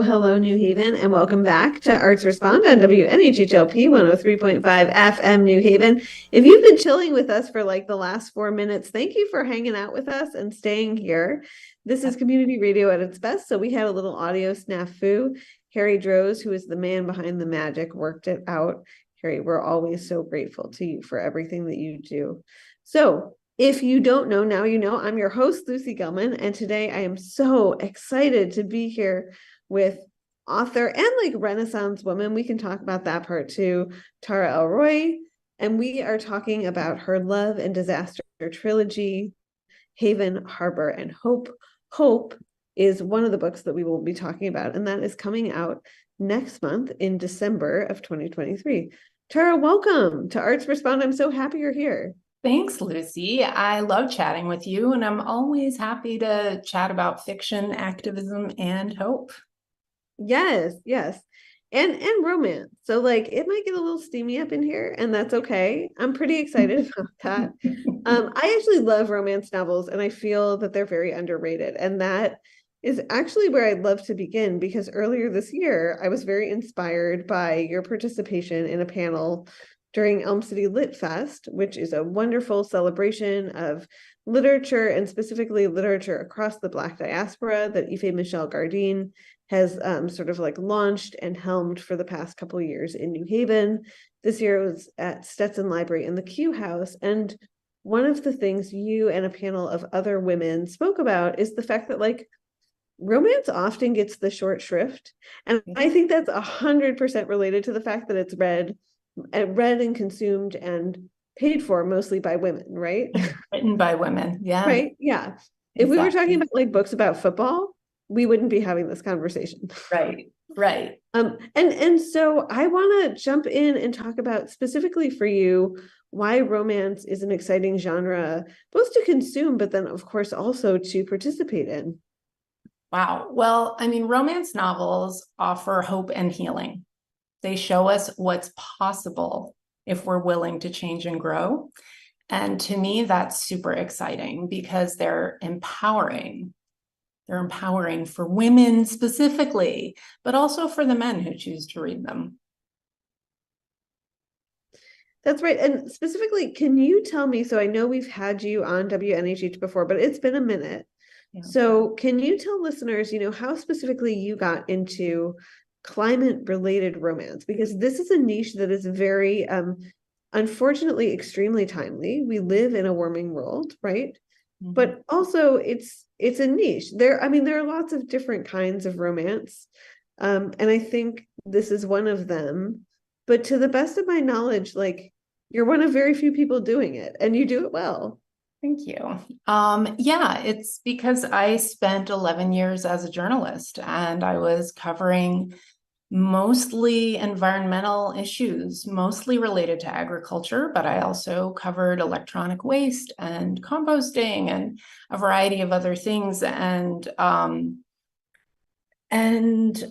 hello, New Haven, and welcome back to Arts Respond on WNHHLP 103.5 FM New Haven. If you've been chilling with us for like the last 4 minutes, thank you for hanging out with us and staying here. This is community radio at its best, so we had a little audio snafu. Harry Droz, who is the man behind the magic, worked it out. Harry, we're always so grateful to you for everything that you do. So, if you don't know, now you know. I'm your host, Lucy Gellman, and today I am so excited to be here with author and like Renaissance woman. We can talk about that part too, Tara Elroy, and we are talking about her love and disaster trilogy, Haven, Harbor, and Hope. Hope is one of the books that we will be talking about, and that is coming out next month in December of 2023. Tara, welcome to Arts Respond. I'm so happy you're here. Thanks, Lucy. I love chatting with you, and I'm always happy to chat about fiction, activism, and hope. Yes, yes. And romance. So like it might get a little steamy up in here, and that's okay. I'm pretty excited about that. I actually love romance novels, and I feel that they're very underrated. And that is actually where I'd love to begin, because earlier this year, I was very inspired by your participation in a panel during Elm City Lit Fest, which is a wonderful celebration of literature, and specifically literature across the Black diaspora, that Ife Michelle Gardine has sort of like launched and helmed for the past couple of years in New Haven. This year it was at Stetson Library in the Q House. And one of the things you and a panel of other women spoke about is the fact that like romance often gets the short shrift. And I think that's 100% related to the fact that it's read and consumed and paid for mostly by women, right? Written by women, yeah. Right, yeah. If we were talking about like books about football, we wouldn't be having this conversation. Right. And so I want to jump in and talk about specifically for you why romance is an exciting genre, both to consume, but then of course also to participate in. Wow. Well, I mean, romance novels offer hope and healing. They show us what's possible if we're willing to change and grow. And to me, that's super exciting because they're empowering. They're empowering for women specifically, but also for the men who choose to read them. That's right. And specifically, can you tell me, so I know we've had you on WNHH before, but it's been a minute. Yeah. So can you tell listeners, how specifically you got into climate-related romance? Because this is a niche that is very, unfortunately, extremely timely. We live in a warming world, right? Mm-hmm. But also it's a niche. There are lots of different kinds of romance. And I think this is one of them. But to the best of my knowledge, like you're one of very few people doing it, and you do it well. Thank you. Yeah, it's because I spent 11 years as a journalist, and I was covering mostly environmental issues, mostly related to agriculture, but I also covered electronic waste and composting and a variety of other things. And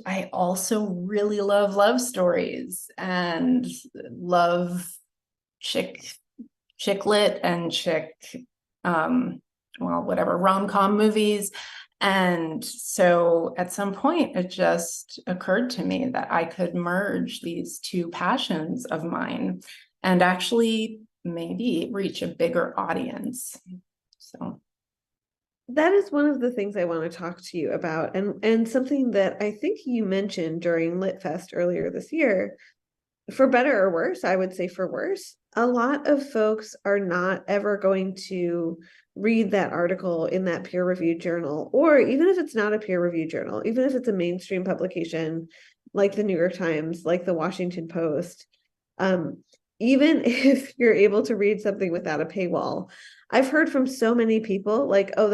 I also really love love stories and love chick lit and rom-com movies. And so at some point, it just occurred to me that I could merge these two passions of mine and actually maybe reach a bigger audience. So that is one of the things I want to talk to you about, and something that I think you mentioned during Lit Fest earlier this year. For better or worse, I would say for worse, a lot of folks are not ever going to read that article in that peer-reviewed journal, or even if it's not a peer-reviewed journal, even if it's a mainstream publication like the New York Times, like the Washington Post, even if you're able to read something without a paywall. I've heard from so many people like, oh,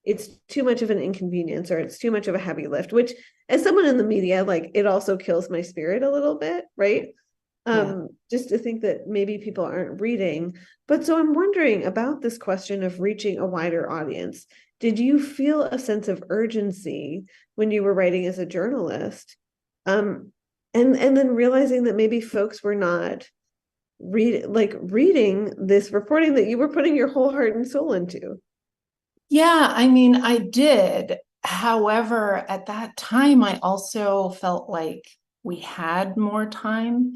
it's too much of an inconvenience, or it's too much of a heavy lift, which as someone in the media, like it also kills my spirit a little bit, right? Just to think that maybe people aren't reading. But so I'm wondering about this question of reaching a wider audience. Did you feel a sense of urgency when you were writing as a journalist? And then realizing that maybe folks were not reading this reporting that you were putting your whole heart and soul into. Yeah, I mean, I did. However, at that time, I also felt like we had more time.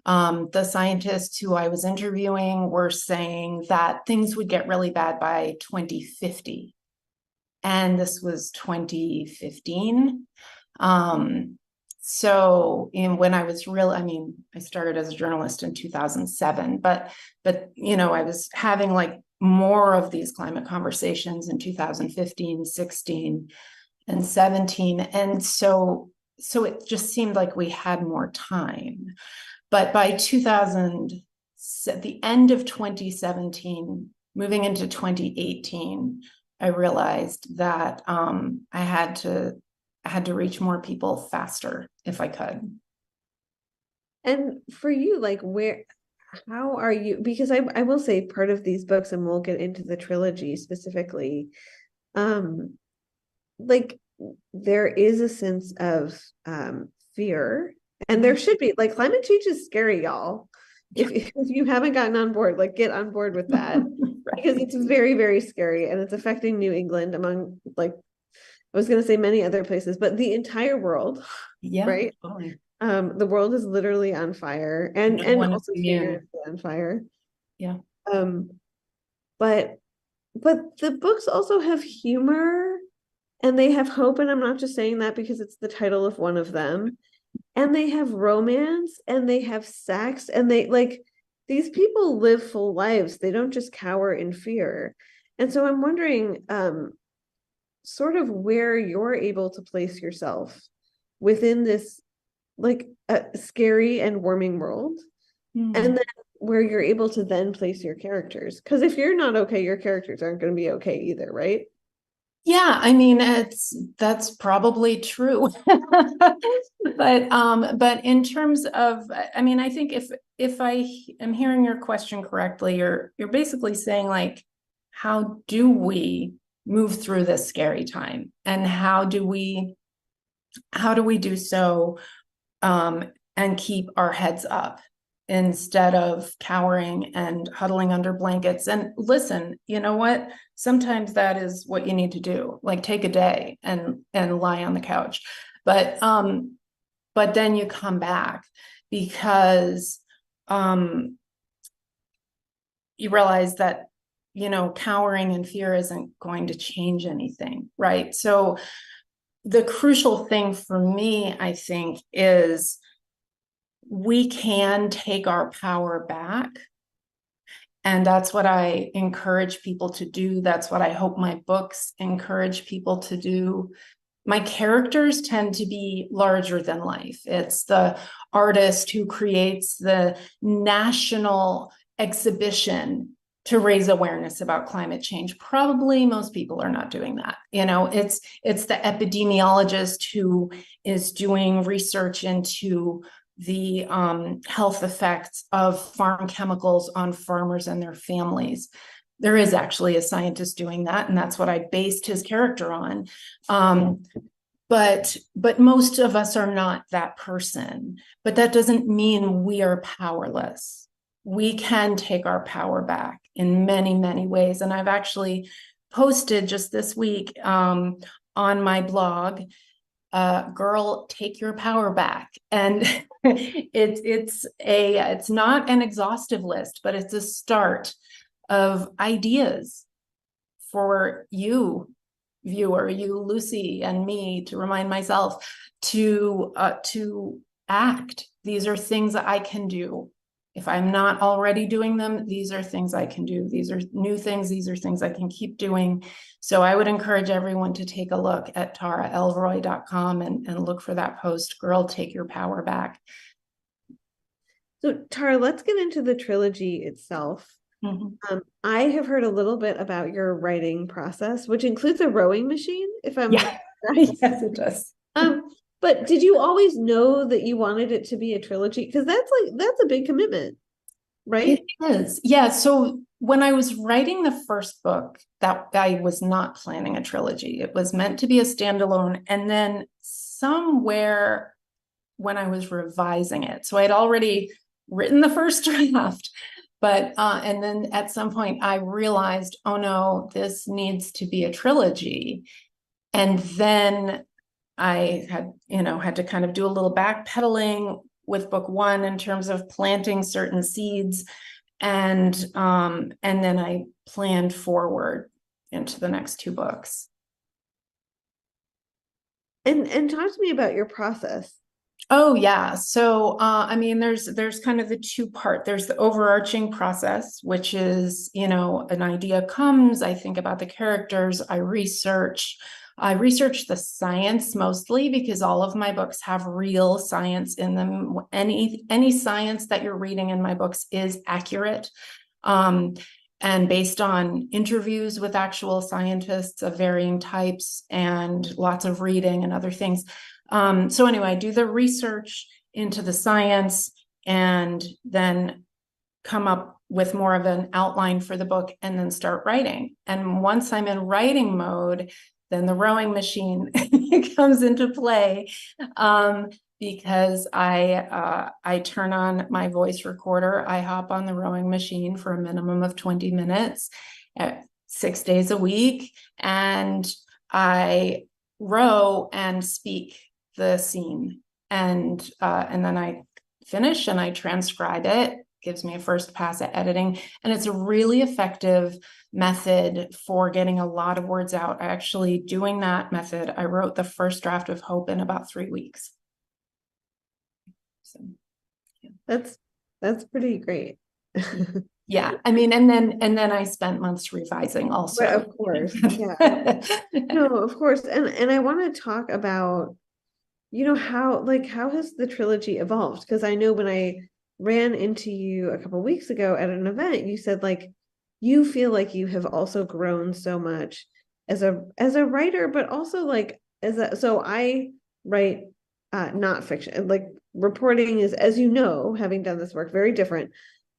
The scientists who I was interviewing were saying that things would get really bad by 2050. And this was 2015. So when I was I mean, I started as a journalist in 2007, but I was having like more of these climate conversations in 2015, 16, and 17. And so it just seemed like we had more time. But by 2000, at the end of 2017, moving into 2018, I realized that I had to reach more people faster if I could. And for you, like how are you? Because I will say part of these books, and we'll get into the trilogy specifically, um, like there is a sense of fear, and there should be. Like climate change is scary, y'all. If you haven't gotten on board, like get on board with that because it's very, very scary and it's affecting New England among like I was going to say many other places, but the entire world, Yeah, right? totally. The world is literally on fire and No one is also immune. figuratively on fire. Yeah. Um, but the books also have humor and they have hope, and I'm not just saying that because it's the title of one of them. And they have romance and they have sex and they like these people live full lives. They don't just cower in fear. And so I'm wondering sort of where you're able to place yourself within this like a scary and warming world, and then where you're able to then place your characters. Because if you're not okay, your characters aren't going to be okay either, right? Yeah, I mean that's probably true. But in terms of, I mean, I think if I am hearing your question correctly, you're basically saying like, how do we move through this scary time, and how do we do so and keep our heads up instead of cowering and huddling under blankets. And listen, you know what? Sometimes that is what you need to do. Like take a day and lie on the couch. But then you come back because you realize that cowering and fear isn't going to change anything, right? So the crucial thing for me, I think, is we can take our power back. And that's what I encourage people to do. That's what I hope my books encourage people to do. My characters tend to be larger than life. It's the artist who creates the national exhibition to raise awareness about climate change. Probably most people are not doing that. It's the epidemiologist who is doing research into the health effects of farm chemicals on farmers and their families. There is actually a scientist doing that, and that's what I based his character on. But most of us are not that person. But that doesn't mean we are powerless. We can take our power back in many, many ways. And I've actually posted just this week on my blog, girl, take your power back. And it's not an exhaustive list, but it's a start of ideas for you, viewer, you, Lucy, and me, to remind myself to act. These are things that I can do. If I'm not already doing them, these are things I can do. These are new things. These are things I can keep doing. So I would encourage everyone to take a look at taraelroy.com and look for that post, Girl, Take Your Power Back. So Tara, let's get into the trilogy itself. I have heard a little bit about your writing process, which includes a rowing machine, if I'm right. Yes, it does. But did you always know that you wanted it to be a trilogy? Because that's a big commitment, right? It is. Yeah. So when I was writing the first book, that I was not planning a trilogy. It was meant to be a standalone. And then somewhere when I was revising it, so I'd already written the first draft, but and then at some point I realized, oh no, this needs to be a trilogy. And then I had to kind of do a little backpedaling with book one in terms of planting certain seeds. And then I planned forward into the next two books. And talk to me about your process. Oh yeah. So I mean there's kind of the two part. There's the overarching process, which is, an idea comes, I think about the characters, I research the science mostly because all of my books have real science in them. Any science that you're reading in my books is accurate. And based on interviews with actual scientists of varying types and lots of reading and other things. So anyway, I do the research into the science and then come up with more of an outline for the book and then start writing. And once I'm in writing mode, then the rowing machine comes into play, because I turn on my voice recorder. I hop on the rowing machine for a minimum of 20 minutes, 6 days a week, and I row and speak the scene, and then I finish and I transcribe it. Gives me a first pass at editing, and it's a really effective method for getting a lot of words out. Actually, doing that method, I wrote the first draft of Hope in about 3 weeks. So yeah. That's pretty great. Yeah, I mean, and then I spent months revising also. But of course, yeah. No, of course. And I want to talk about, how has the trilogy evolved? Because I know when I ran into you a couple weeks ago at an event, you said you feel like you have also grown so much as a writer, but also so I write not fiction. Like reporting is, as you know, having done this work, very different.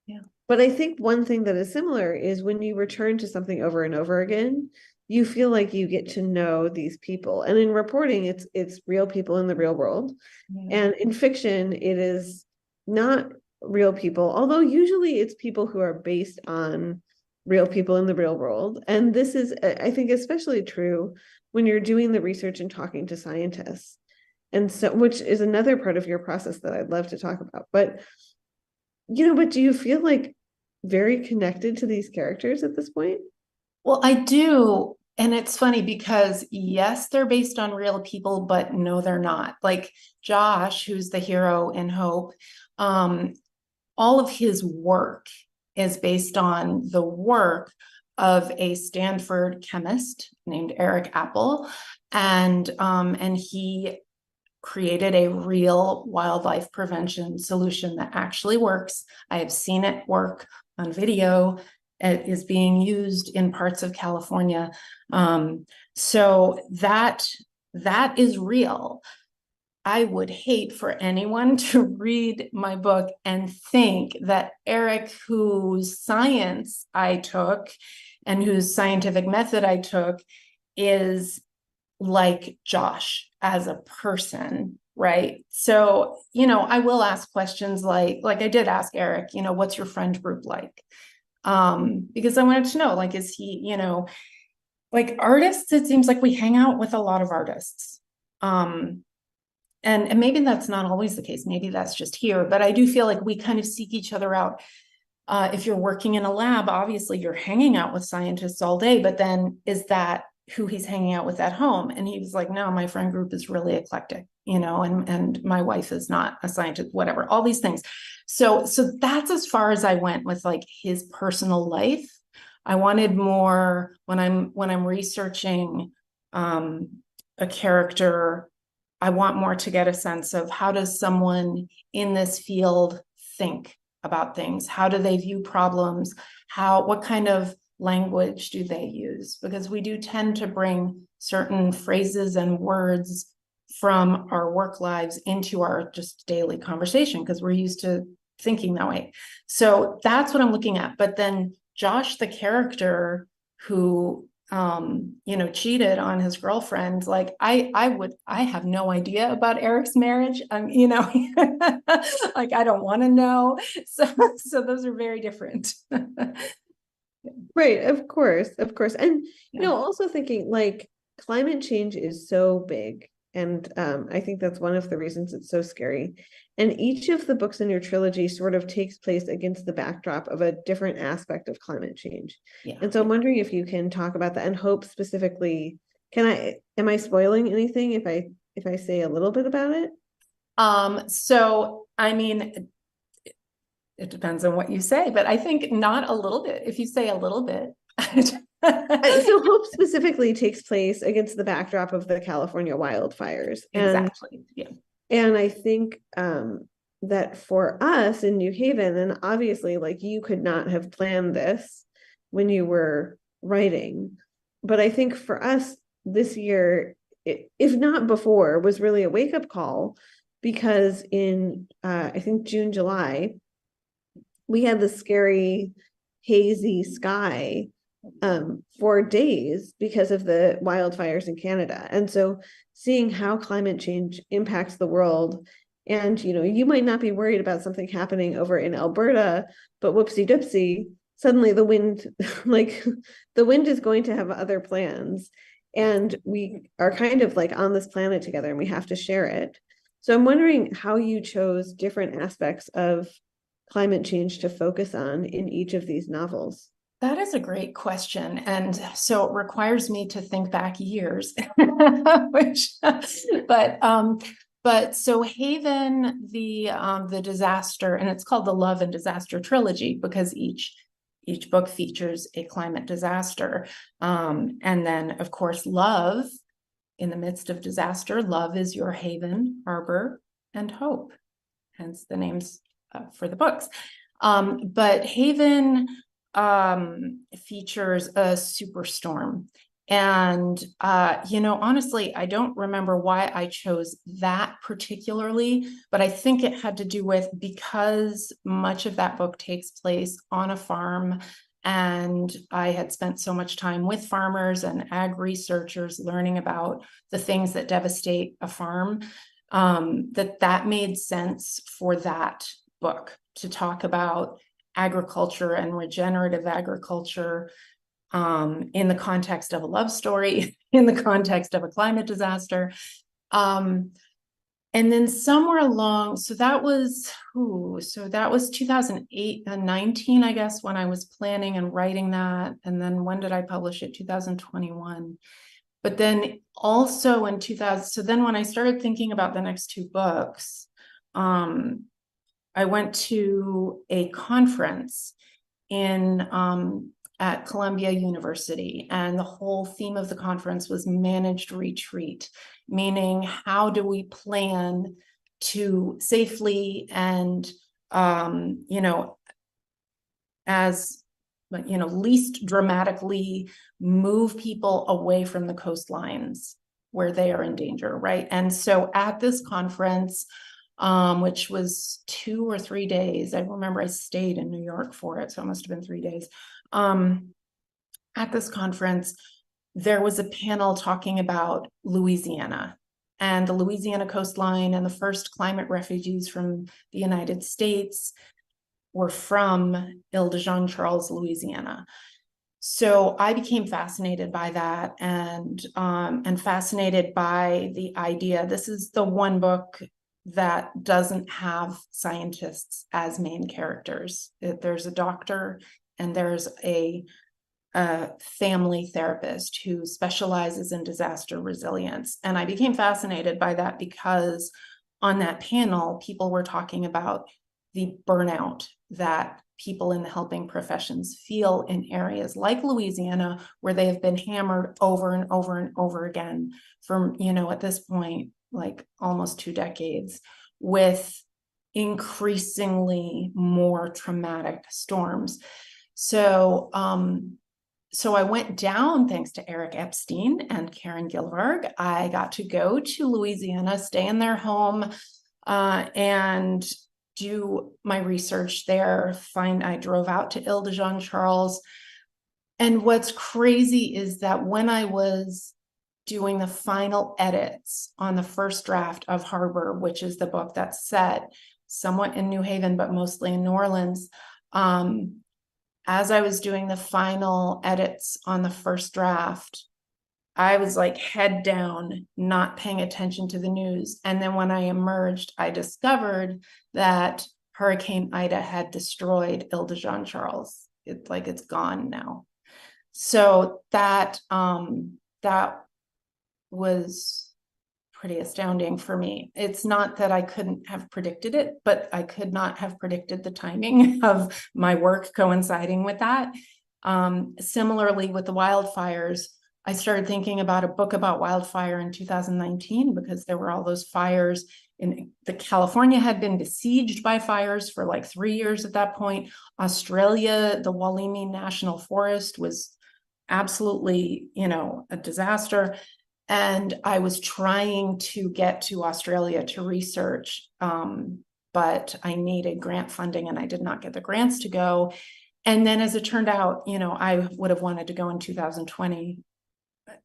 Yeah. But I think one thing that is similar is when you return to something over and over again, you feel like you get to know these people. And in reporting, it's real people in the real world. Yeah. And in fiction, it is not real people, although usually it's people who are based on real people in the real world. And this is, I think, especially true when you're doing the research and talking to scientists. And so, which is another part of your process that I'd love to talk about. But do you feel very connected to these characters at this point? Well, I do. And it's funny because yes, they're based on real people, but no, they're not. Like Josh, who's the hero in Hope, all of his work is based on the work of a Stanford chemist named Eric Apple. And he created a real wildlife prevention solution that actually works. I have seen it work on video. It is being used in parts of California. So that is real. I would hate for anyone to read my book and think that Eric, whose science I took and whose scientific method I took, is like Josh as a person, right? So, I will ask questions like I did ask Eric, what's your friend group like? Because I wanted to know, is he, like artists, it seems like we hang out with a lot of artists. And maybe that's not always the case. Maybe that's just here, but I do feel like we kind of seek each other out. If you're working in a lab, obviously you're hanging out with scientists all day, but then is that who he's hanging out with at home? And he was like, no, my friend group is really eclectic, and my wife is not a scientist, whatever, all these things. So that's as far as I went with his personal life. I wanted more when I'm researching a character. I want more to get a sense of how does someone in this field think about things? How do they view problems? What kind of language do they use? Because we do tend to bring certain phrases and words from our work lives into our just daily conversation because we're used to thinking that way. So that's what I'm looking at. But then Josh, the character who cheated on his girlfriend, I have no idea about Eric's marriage. I don't want to know. So those are very different. Right, of course. And also thinking climate change is so big. And I think that's one of the reasons it's so scary. And each of the books in your trilogy sort of takes place against the backdrop of a different aspect of climate change. Yeah. And so I'm wondering if you can talk about that, and Hope specifically. Am I spoiling anything if I say a little bit about it? So I mean, it depends on what you say, but I think not a little bit. If you say a little bit. So Hope specifically takes place against the backdrop of the California wildfires. Exactly. Yeah. And I think that for us in New Haven, and obviously like you could not have planned this when you were writing, but I think for us this year, if not before, was really a wake-up call, because in I think June, July, we had the scary hazy sky for days because of the wildfires in Canada. And so seeing how climate change impacts the world, and you might not be worried about something happening over in Alberta, but whoopsie doopsie, suddenly the wind, like the wind is going to have other plans. And we are kind of like on this planet together and we have to share it. So I'm wondering how you chose different aspects of climate change to focus on in each of these novels. That is a great question. And so it requires me to think back years, which, but so Haven, the disaster, and it's called the Love and Disaster Trilogy because each book features a climate disaster. And then, of course, love in the midst of disaster. Love is your haven, harbor, and hope, hence the names for the books. But Haven features a superstorm. And, honestly, I don't remember why I chose that particularly, but I think it had to do with because much of that book takes place on a farm. And I had spent so much time with farmers and ag researchers learning about the things that devastate a farm, that made sense for that book to talk about agriculture and regenerative agriculture in the context of a love story, in the context of a climate disaster. And then somewhere along, so that was 2008 and 19, I guess, when I was planning and writing that. And then when did I publish it? 2021. But then also in 2000, so then when I started thinking about the next two books, I went to a conference at Columbia University, and the whole theme of the conference was managed retreat, meaning how do we plan to safely and as least dramatically move people away from the coastlines where they are in danger, right? And so at this conference, which was 2 or 3 days. I remember I stayed in New York for it, so it must have been 3 days. At this conference, there was a panel talking about Louisiana and the Louisiana coastline, and the first climate refugees from the United States were from Ile-de-Jean-Charles, Louisiana. So I became fascinated by that and fascinated by the idea. This is the one book that doesn't have scientists as main characters. There's a doctor and there's a family therapist who specializes in disaster resilience. And I became fascinated by that because on that panel, people were talking about the burnout that people in the helping professions feel in areas like Louisiana, where they have been hammered over and over and over again from, at this point, like almost 2 decades, with increasingly more traumatic storms. So I went down thanks to Eric Epstein and Karen Gilvarg. I got to go to Louisiana, stay in their home, and do my research there. I drove out to Ile-de-Jean-Charles. And what's crazy is that when I was doing the final edits on the first draft of Harbor, which is the book that's set somewhat in New Haven, but mostly in New Orleans, as I was doing the final edits on the first draft, I was like head down, not paying attention to the news. And then when I emerged, I discovered that Hurricane Ida had destroyed Ile de Jean Charles. It's gone now. So that was pretty astounding for me. It's not that I couldn't have predicted it, but I could not have predicted the timing of my work coinciding with that. Similarly, with the wildfires, I started thinking about a book about wildfire in 2019 because there were all those fires in California had been besieged by fires for like 3 years at that point. Australia, the Wollemi National Forest was absolutely, a disaster. And I was trying to get to Australia to research, but I needed grant funding and I did not get the grants to go. And then as it turned out, I would have wanted to go in 2020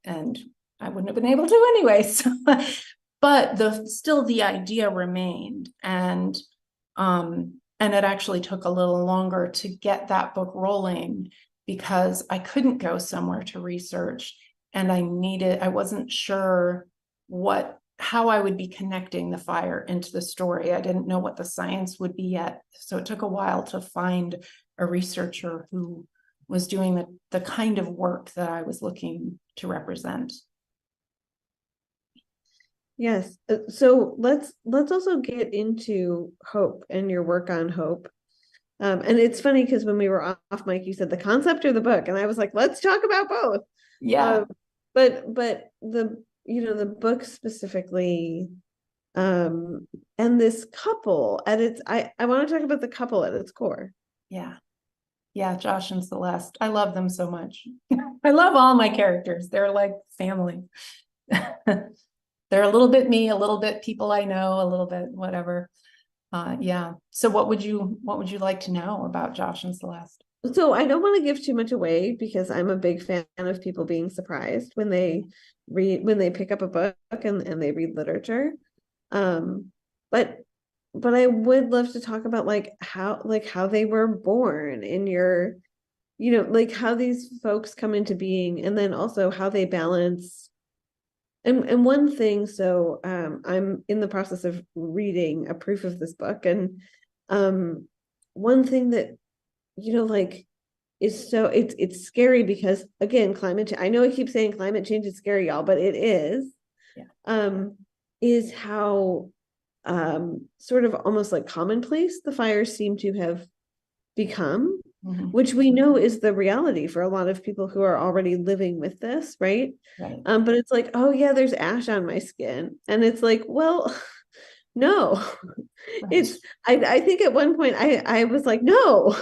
and I wouldn't have been able to anyway. So, but still the idea remained. And it actually took a little longer to get that book rolling because I couldn't go somewhere to research. And I wasn't sure how I would be connecting the fire into the story. I didn't know what the science would be yet. So it took a while to find a researcher who was doing the kind of work that I was looking to represent. Yes. So let's also get into hope and your work on hope. And it's funny because when we were off mic, you said the concept or the book, and I was like, let's talk about both. Yeah. But the book specifically, and this couple at its I want to talk about the couple at its core. Yeah. Yeah, Josh and Celeste. I love them so much. I love all my characters. They're like family. They're a little bit me, a little bit people I know, a little bit whatever. Yeah. So what would you like to know about Josh and Celeste? So I don't want to give too much away because I'm a big fan of people being surprised when they pick up a book and they read literature. But I would love to talk about how they were born in your, like how these folks come into being, and then also how they balance. And one thing, so I'm in the process of reading a proof of this book, and one thing that like is so it's scary because again, climate change. I know I keep saying climate change is scary, y'all, but it is. Yeah. Is how sort of almost like commonplace the fires seem to have become, which we know is the reality for a lot of people who are already living with this, right? Right. But it's like, oh yeah, there's ash on my skin, and it's like, well, no. Right. I think at one point I was like, no,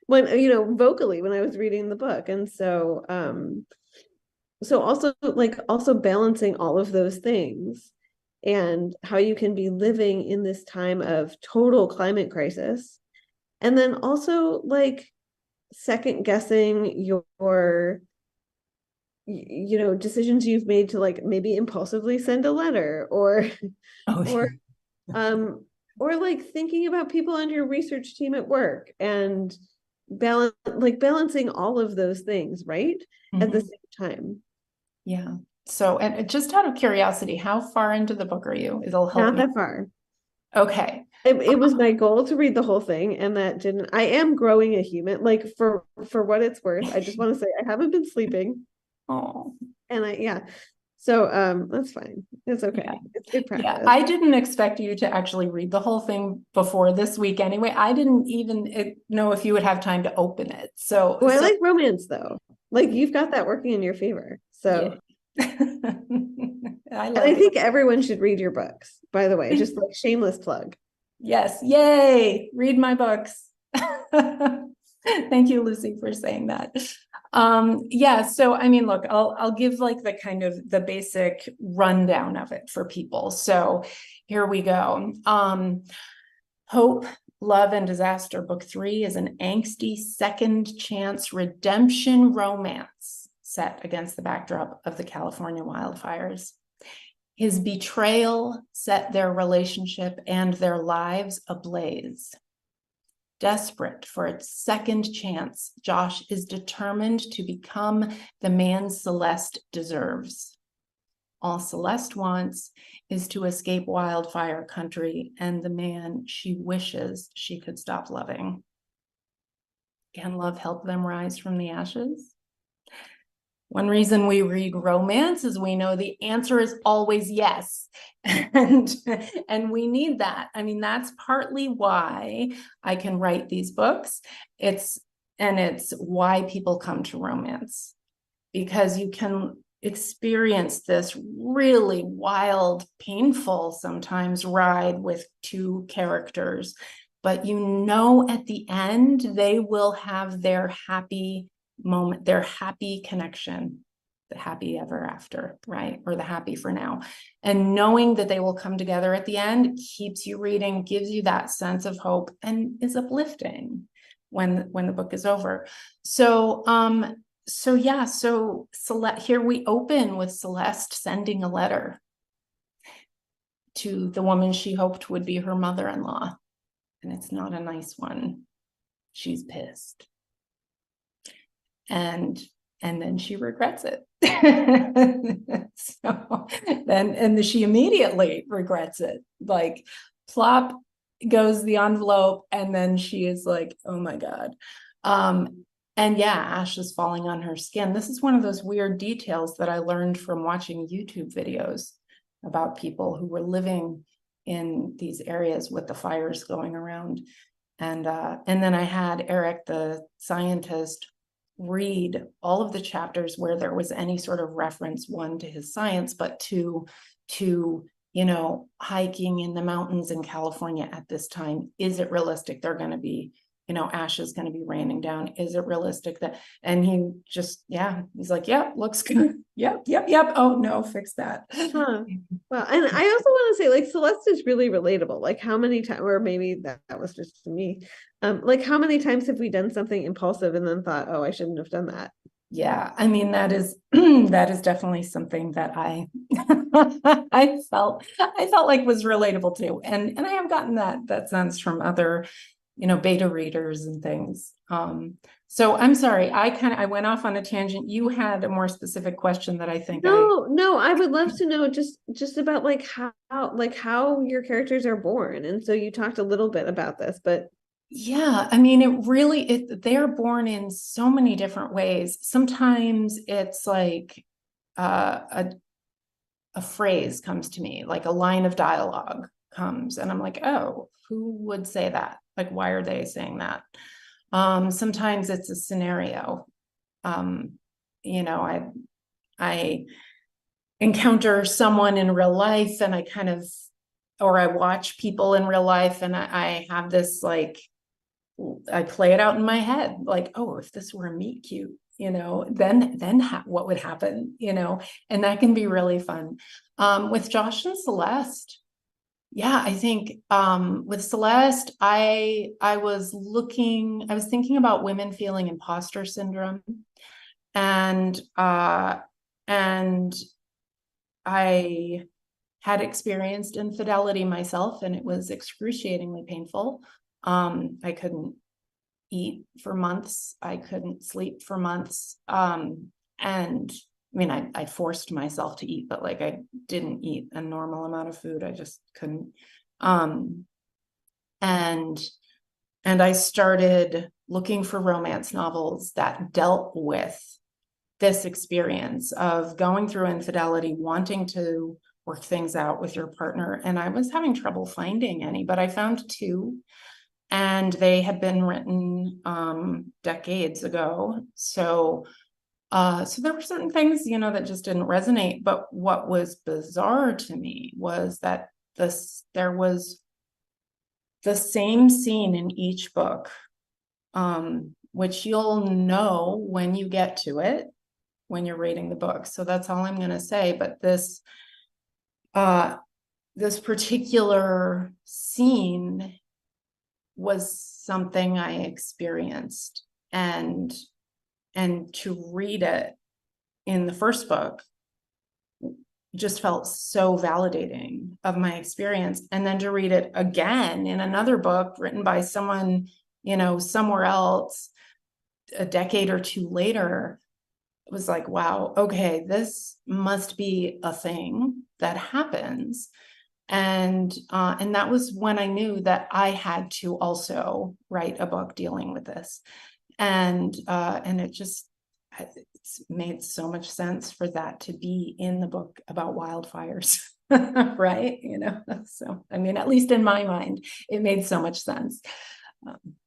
when vocally when I was reading the book, and so also balancing all of those things and how you can be living in this time of total climate crisis and then also like second guessing your decisions you've made to like maybe impulsively send a letter or or or like thinking about people on your research team at work and balancing all of those things right at the same time. Yeah. So, and just out of curiosity, how far into the book are you? It'll help Not me. that far. Okay. It was my goal to read the whole thing, and that didn't. I am growing a human, like for what it's worth. I just want to say I haven't been sleeping, Oh, and so that's fine. It's okay. yeah. It's good Yeah. practice. I didn't expect you to actually read the whole thing before this week anyway. I didn't even know if you would have time to open it. So, I like romance though. Like you've got that working in your favor. So yeah. and I think everyone should read your books, by the way, just like shameless plug. Yes. Yay. Read my books. Thank you, Lucy, for saying that. Yeah. So, I mean, look, I'll give like the kind of the basic rundown of it for people. So here we go. Hope, Love, and Disaster, Book 3 is an angsty second chance redemption romance set against the backdrop of the California wildfires. His betrayal set their relationship and their lives ablaze. Desperate for its second chance, Josh is determined to become the man Celeste deserves. All Celeste wants is to escape wildfire country and the man she wishes she could stop loving. Can love help them rise from the ashes? One reason we read romance is we know the answer is always yes. And we need that. I mean, that's partly why I can write these books. It's why people come to romance, because you can experience this really wild, painful sometimes ride with two characters, but you know at the end they will have their happy moment, their happy connection, the happy ever after, right? Or the happy for now. And knowing that they will come together at the end keeps you reading, gives you that sense of hope, and is uplifting when the book is over. So here we open with Celeste sending a letter to the woman she hoped would be her mother-in-law, and it's not a nice one. She's pissed. And then she regrets it. And she immediately regrets it. Like, plop goes the envelope, and then she is like, oh my God. And yeah, ash is falling on her skin. This is one of those weird details that I learned from watching YouTube videos about people who were living in these areas with the fires going around. And then I had Eric, the scientist, read all of the chapters where there was any sort of reference, one, to his science, but two, to hiking in the mountains in California at this time. Is it realistic they're going to be, ash is going to be raining down? Is it realistic that? And he just, he's like, yep, looks good. Yep. Oh no, fix that. Huh. Well, and I also want to say, like, Celeste is really relatable. Like, how many times, or maybe that was just me, like, how many times have we done something impulsive and then thought, oh, I shouldn't have done that? Yeah, I mean, that is definitely something that I I felt like was relatable too. And I have gotten that sense from other, beta readers and things. So I'm sorry, I went off on a tangent. You had a more specific question that I think No, I would love to know just about how your characters are born. And so you talked a little bit about this, but yeah, I mean, they're born in so many different ways. Sometimes it's like a phrase comes to me, like a line of dialogue comes, and I'm like, oh, who would say that? Like, why are they saying that? Sometimes it's a scenario. I encounter someone in real life, and or I watch people in real life, and I have this, like, I play it out in my head, like, oh, if this were a meet cute, then what would happen, and that can be really fun. With Josh and Celeste, I think with Celeste, I was thinking about women feeling imposter syndrome, and I had experienced infidelity myself, and it was excruciatingly painful. I couldn't eat for months. I couldn't sleep for months. And I mean, I forced myself to eat, but like, I didn't eat a normal amount of food. I just couldn't. And I started looking for romance novels that dealt with this experience of going through infidelity, wanting to work things out with your partner. And I was having trouble finding any, but I found two, and they had been written decades ago. So there were certain things, that just didn't resonate. But what was bizarre to me was that there was the same scene in each book, which you'll know when you get to it, when you're reading the book. So that's all I'm going to say. But this particular scene was something I experienced, and to read it in the first book just felt so validating of my experience. And then to read it again in another book written by someone somewhere else a decade or two later, it was like, wow, okay, this must be a thing that happens. And that was when I knew that I had to also write a book dealing with this. And it's made so much sense for that to be in the book about wildfires. Right? So I mean, at least in my mind, it made so much sense.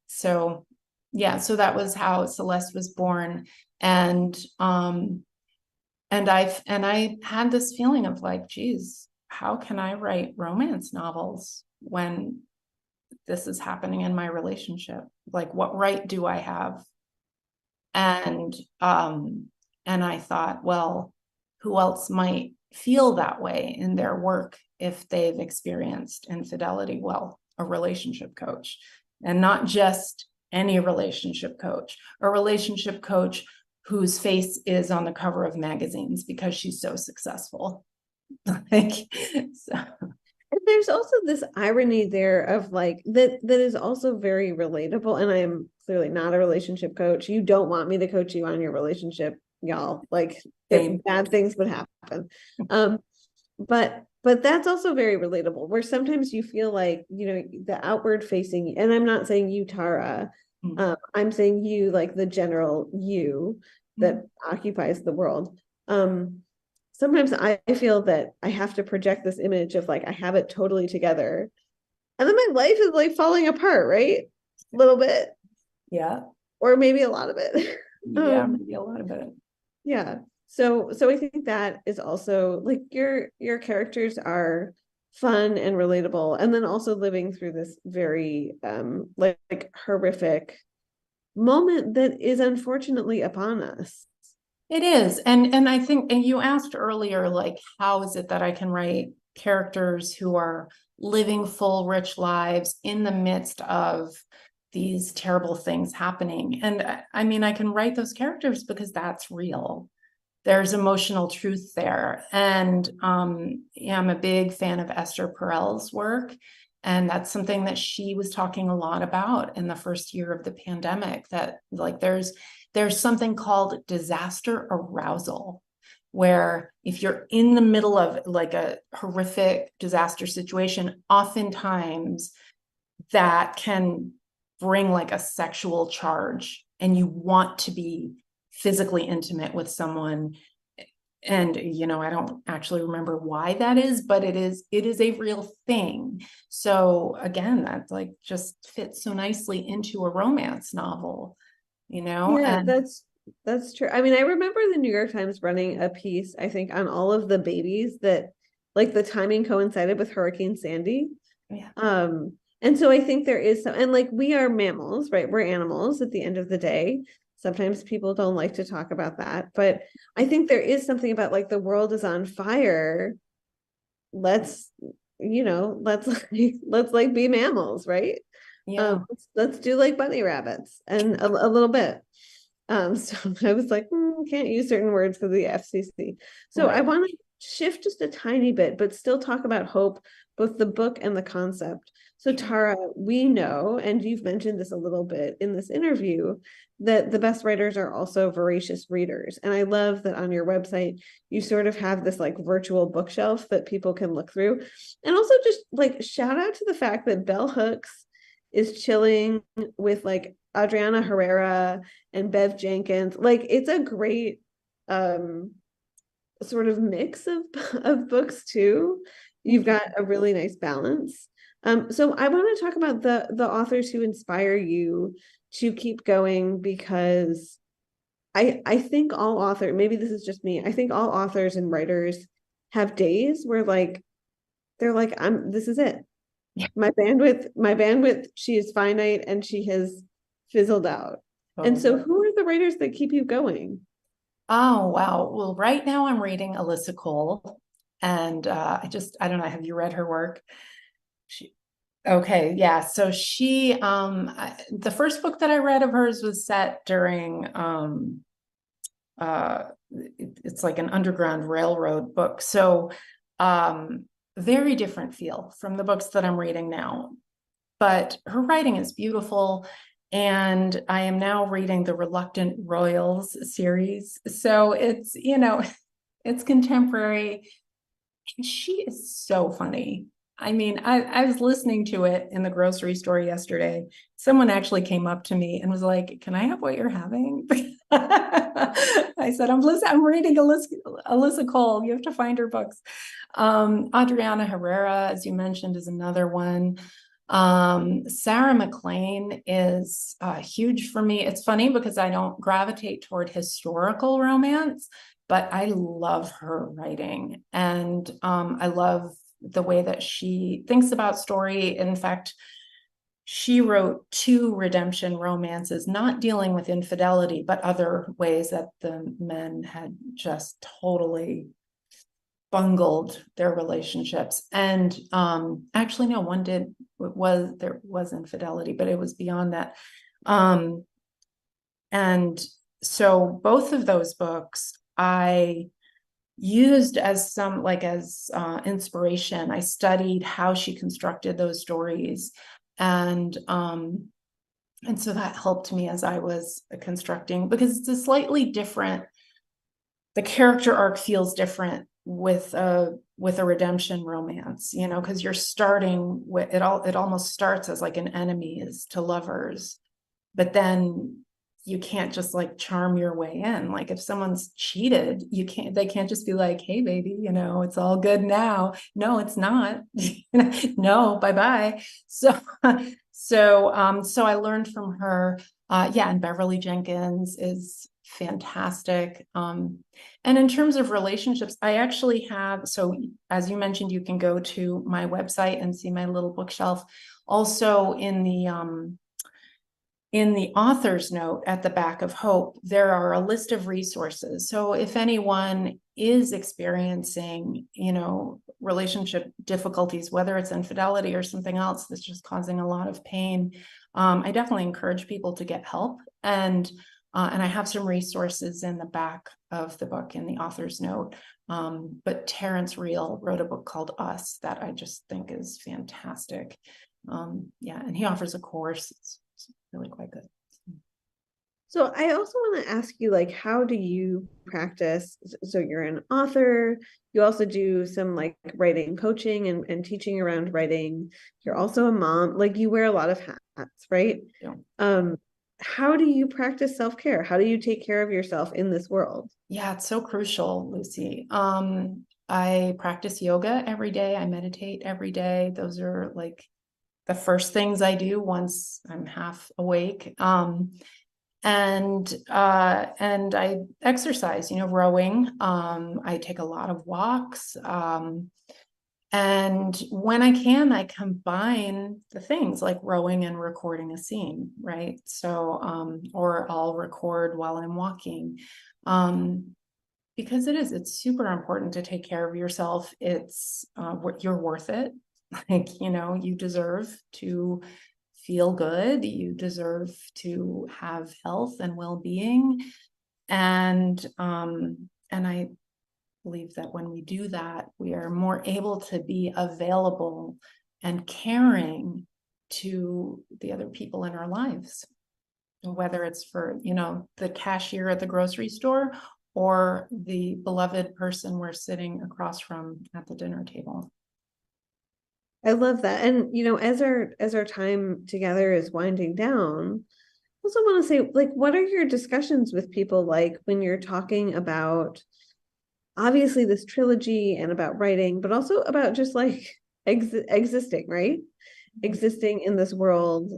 So yeah, so that was how Celeste was born. And I had this feeling of like, geez, how can I write romance novels when this is happening in my relationship? Like, what right do I have? And I thought, well, who else might feel that way in their work if they've experienced infidelity? Well, a relationship coach, and not just any relationship coach, a relationship coach whose face is on the cover of magazines because she's so successful. Like, so. And there's also this irony there of like that is also very relatable. And I am clearly not a relationship coach. You don't want me to coach you on your relationship, y'all. Like if bad things would happen. But that's also very relatable, where sometimes you feel like, the outward facing, and I'm not saying you, Tara, I'm saying you, like the general you that occupies the world. Sometimes I feel that I have to project this image of like I have it totally together, and then my life is like falling apart, right? A little bit, Yeah, or maybe a lot of it. yeah, maybe a lot of it. Yeah. So I think that is also like your characters are fun and relatable, and then also living through this very like horrific moment that is unfortunately upon us. It is. And I think, and you asked earlier, like, how is it that I can write characters who are living full, rich lives in the midst of these terrible things happening? And I mean, I can write those characters because that's real. There's emotional truth there. And yeah, I'm a big fan of Esther Perel's work. And that's something that she was talking a lot about in the first year of the pandemic, that like there's something called disaster arousal, where if you're in the middle of like a horrific disaster situation, oftentimes that can bring like a sexual charge, and you want to be physically intimate with someone. And I don't actually remember why that is, but it is a real thing. So again, that like just fits so nicely into a romance novel. Yeah, And that's true. I mean, I remember the New York Times running a piece, I think, on all of the babies that like the timing coincided with Hurricane Sandy. yeah. And so I think there is some, and like we are mammals, right? We're animals at the end of the day. Sometimes people don't like to talk about that, but I think there is something about like the world is on fire. Let's, let's like be mammals, right? Yeah. Let's do like bunny rabbits and a little bit. So I was like, can't use certain words because of the FCC. So I want to shift just a tiny bit, but still talk about hope, both the book and the concept. So Tara, we know, and you've mentioned this a little bit in this interview, that the best writers are also voracious readers. And I love that on your website, you sort of have this like virtual bookshelf that people can look through. And also just like shout out to the fact that Bell Hooks is chilling with like Adriana Herrera and Bev Jenkins. Like it's a great sort of mix of books too. You've got a really nice balance. So I want to talk about the authors who inspire you to keep going, because I think all authors, maybe this is just me, I think all authors and writers have days where like they're like, this is it. My bandwidth, she is finite and she has fizzled out. And so who are the writers that keep you going? Oh, wow. Well, right now I'm reading Alyssa Cole, and I don't know, have you read her work? Okay, yeah. So the first book that I read of hers was set during it's like an underground railroad book. So very different feel from the books that I'm reading now. But her writing is beautiful. And I am now reading the Reluctant Royals series. So it's, it's contemporary. And she is so funny. I mean, I was listening to it in the grocery store yesterday. Someone actually came up to me and was like, "Can I have what you're having?" I said, I'm reading Alyssa Cole. You have to find her books. Adriana Herrera, as you mentioned, is another one. Sarah McLean is huge for me. It's funny because I don't gravitate toward historical romance, but I love her writing, and I love the way that she thinks about story. In fact, she wrote 2 redemption romances, not dealing with infidelity, but other ways that the men had just totally bungled their relationships. And actually, no, one did, there was infidelity, but it was beyond that. And so both of those books I used as some as inspiration. I studied how she constructed those stories, and so that helped me as I was constructing, because it's a slightly different, the character arc feels different with a redemption romance, because you're starting with it almost starts as like an enemies to lovers, but then you can't just charm your way in. Like if someone's cheated, they can't just be like, "Hey baby, it's all good now." No, it's not. No, bye-bye. So I learned from her. Yeah, and Beverly Jenkins is fantastic. And in terms of relationships, I actually have, so as you mentioned, you can go to my website and see my little bookshelf. Also in the author's note at the back of Hope, there are a list of resources. So if anyone is experiencing, relationship difficulties, whether it's infidelity or something else that's just causing a lot of pain, I definitely encourage people to get help. And I have some resources in the back of the book in the author's note. But Terrence Real wrote a book called Us that I just think is fantastic. Yeah, and he offers a course. It's really quite good. So I also want to ask you, how do you practice? So you're an author, you also do some writing coaching and teaching around writing. You're also a mom, you wear a lot of hats, right? Yeah. How do you practice self-care? How do you take care of yourself in this world? Yeah, it's so crucial, Lucy. I practice yoga every day. I meditate every day. Those are the first things I do once I'm half awake. And I exercise, rowing. I take a lot of walks. And when I can, I combine the things like rowing and recording a scene, right? So, or I'll record while I'm walking. Because it's super important to take care of yourself. It's you're worth it. You deserve to feel good. You deserve to have health and well-being. And I believe that when we do that, we are more able to be available and caring to the other people in our lives, whether it's for, the cashier at the grocery store or the beloved person we're sitting across from at the dinner table. I love that. And as our time together is winding down, I also want to say, what are your discussions with people like when you're talking about obviously this trilogy and about writing, but also about just existing, right? Existing in this world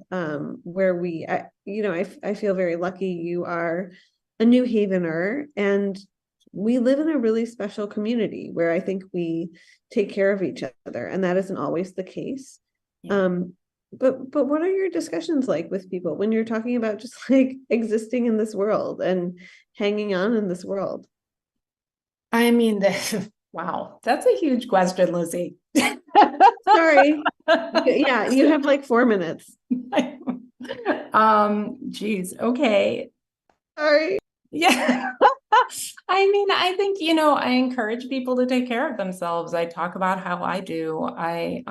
where I feel very lucky you are a New Havener, and we live in a really special community where I think we take care of each other, and that isn't always the case. Yeah. But what are your discussions like with people when you're talking about just existing in this world and hanging on in this world? I mean, wow, that's a huge question, Lizzie. Sorry. Yeah, you have 4 minutes. Geez, okay. Sorry. Yeah. I mean, I think, I encourage people to take care of themselves. I talk about how I do. I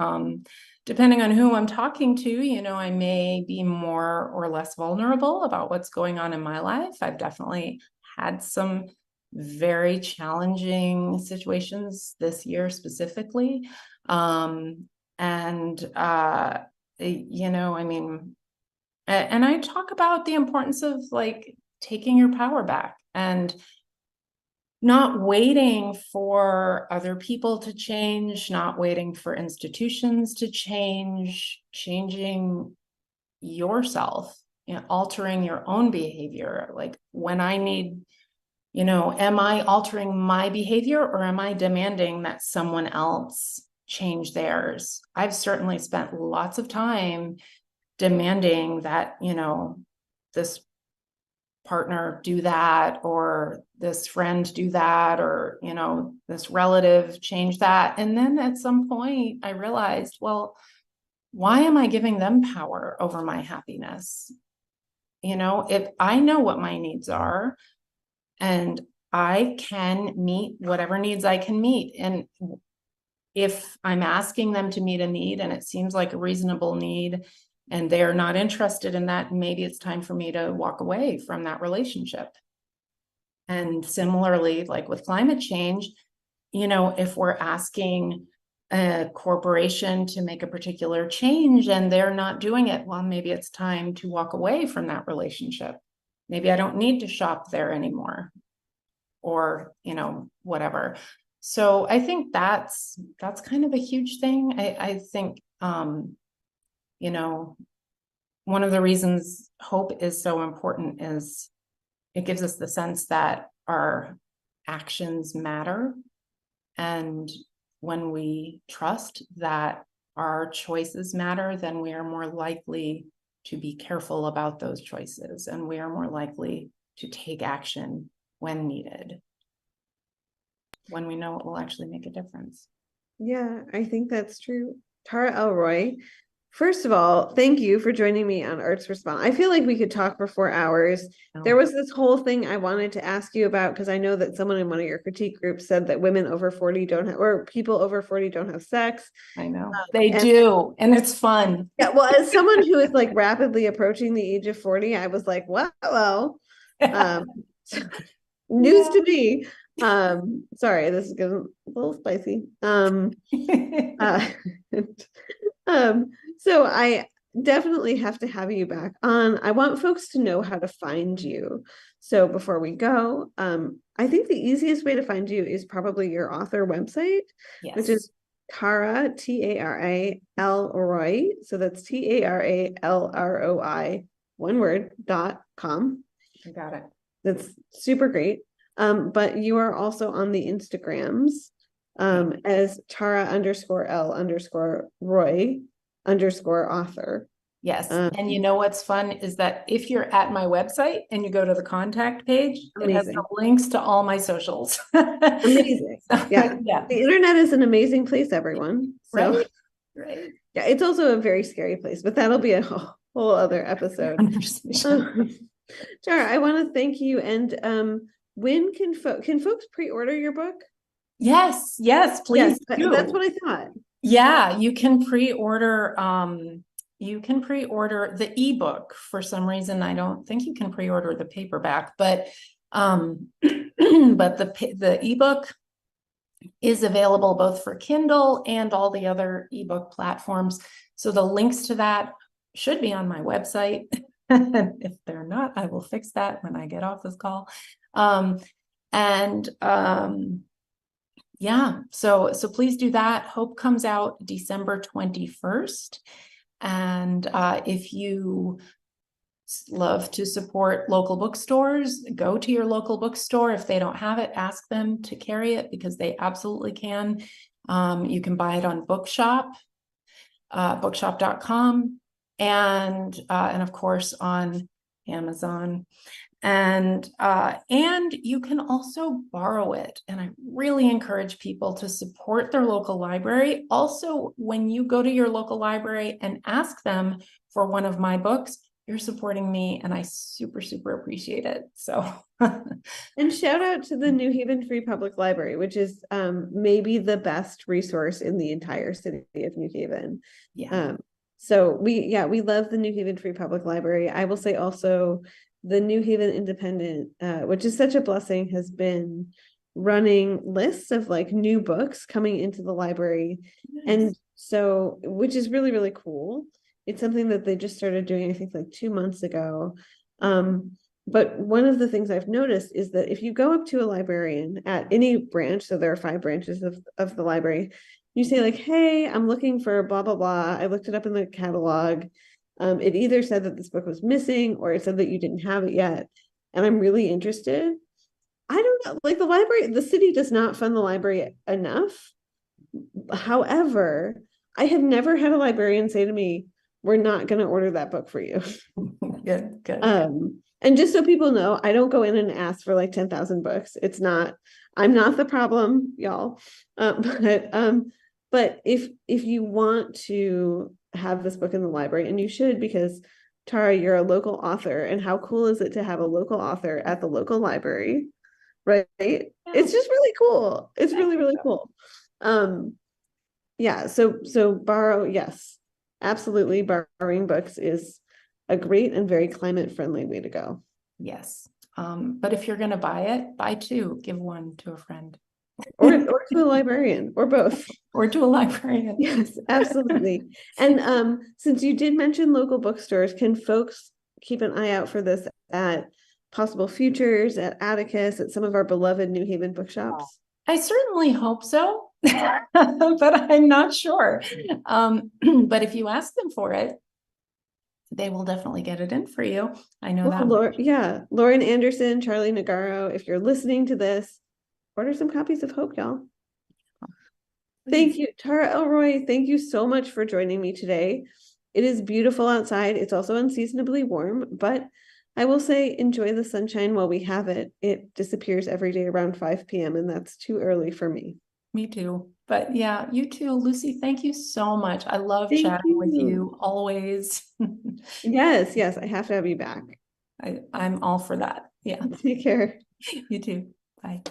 depending on who I'm talking to, you know, I may be more or less vulnerable about what's going on in my life. I've definitely had some very challenging situations this year specifically. And you know, I mean, and I talk about the importance of like taking your power back and not waiting for other people to change, not waiting for institutions to change, changing yourself, you know, altering your own behavior. Like when I need, you know, am I altering my behavior or am I demanding that someone else change theirs? I've certainly spent lots of time demanding that, you know, this partner do that, or this friend do that, or, you know, this relative change that. And then at some point I realized, well, why am I giving them power over my happiness? You know, if I know what my needs are and I can meet whatever needs I can meet. And if I'm asking them to meet a need and it seems like a reasonable need and they're not interested in that, maybe it's time for me to walk away from that relationship. And similarly, like with climate change, you know, if we're asking a corporation to make a particular change and they're not doing it, well, maybe it's time to walk away from that relationship. Maybe I don't need to shop there anymore, or, you know, whatever. So I think that's kind of a huge thing. I think, you know, one of the reasons hope is so important is it gives us the sense that our actions matter. And when we trust that our choices matter, then we are more likely to be careful about those choices, and we are more likely to take action when needed, when we know it will actually make a difference. Yeah, I think that's true. Tara Elroy, first of all, thank you for joining me on Arts Respond. I feel like we could talk for 4 hours. There was this whole thing I wanted to ask you about, because I know that someone in one of your critique groups said that women over 40 don't have, or people over 40 don't have sex. I know they do, and it's fun. Yeah, well, as someone who is like rapidly approaching the age of 40, I was like, well, news Yeah. to me. Sorry, this is getting a little spicy. Uh, so I definitely have to have you back on. I want folks to know how to find you. So before we go, I think the easiest way to find you is probably your author website, which Yes. is Tara, T-A-R-A-L Roy. So that's T-A-R-A-L-R-O-I, one word, .com. You got it. That's super great. But you are also on the Instagrams as Tara _L _Roy _author. Yes. And you know what's fun is that if you're at my website and you go to the contact page, it has the links to all my socials. Amazing. Yeah. Yeah. The internet is an amazing place, everyone. So right. Right. Yeah, it's also a very scary place, but that'll be a whole other episode. Tara, I want to thank you. And when can folks pre-order your book? Yes, please. Yes, that's what I thought. Yeah, you can pre-order the ebook. For some reason, I don't think you can pre-order the paperback, but but the ebook is available both for Kindle and all the other ebook platforms. So the links to that should be on my website. If they're not, I will fix that when I get off this call. Yeah, so please do that. Hope comes out December 21st. And if you love to support local bookstores, go to your local bookstore. If they don't have it, ask them to carry it, because they absolutely can. You can buy it on Bookshop, bookshop.com, and of course on Amazon. And you can also borrow it. And I really encourage people to support their local library. Also, when you go to your local library and ask them for one of my books, you're supporting me, and I super, super appreciate it. So, And shout out to the New Haven Free Public Library, which is maybe the best resource in the entire city of New Haven. yeah. So we love the New Haven Free Public Library. I will say also the New Haven Independent, which is such a blessing, has been running lists of like new books coming into the library. Nice. And so, which is really, really cool. It's something that they just started doing, I think, like 2 months ago. But one of the things I've noticed is that if you go up to a librarian at any branch, so there are 5 branches of the library, you say like, hey, I'm looking for blah, blah, blah. I looked it up in the catalog. It either said that this book was missing or it said that you didn't have it yet. And I'm really interested. I don't know, like the city does not fund the library enough. However, I have never had a librarian say to me, we're not going to order that book for you. Good, good. And just so people know, I don't go in and ask for like 10,000 books. I'm not the problem, y'all. But if you want to have this book in the library, and you should, because Tara, you're a local author, and how cool is it to have a local author at the local library, right? Yeah. It's just really cool. It's really, really cool. Yeah, so borrow, yes, absolutely. Borrowing books is a great and very climate friendly way to go. Yes. But if you're going to buy it, buy 2, give 1 to a friend. Or to a librarian, or both. Or to a librarian. Yes, absolutely. And since you did mention local bookstores, can folks keep an eye out for this at Possible Futures, at Atticus, at some of our beloved New Haven bookshops? I certainly hope so, but I'm not sure. But if you ask them for it, they will definitely get it in for you. I know that. Lauren Anderson, Charlie Nagaro, if you're listening to this, order some copies of Hope, y'all. Thank you, Tara Elroy. Thank you so much for joining me today. It is beautiful outside. It's also unseasonably warm, but I will say enjoy the sunshine while we have it. It disappears every day around 5 p.m. and that's too early for me. Me too. But yeah, you too, Lucy. Thank you so much. I love chatting with you always. Yes, I have to have you back. I'm all for that. Yeah. Take care. You too. Bye.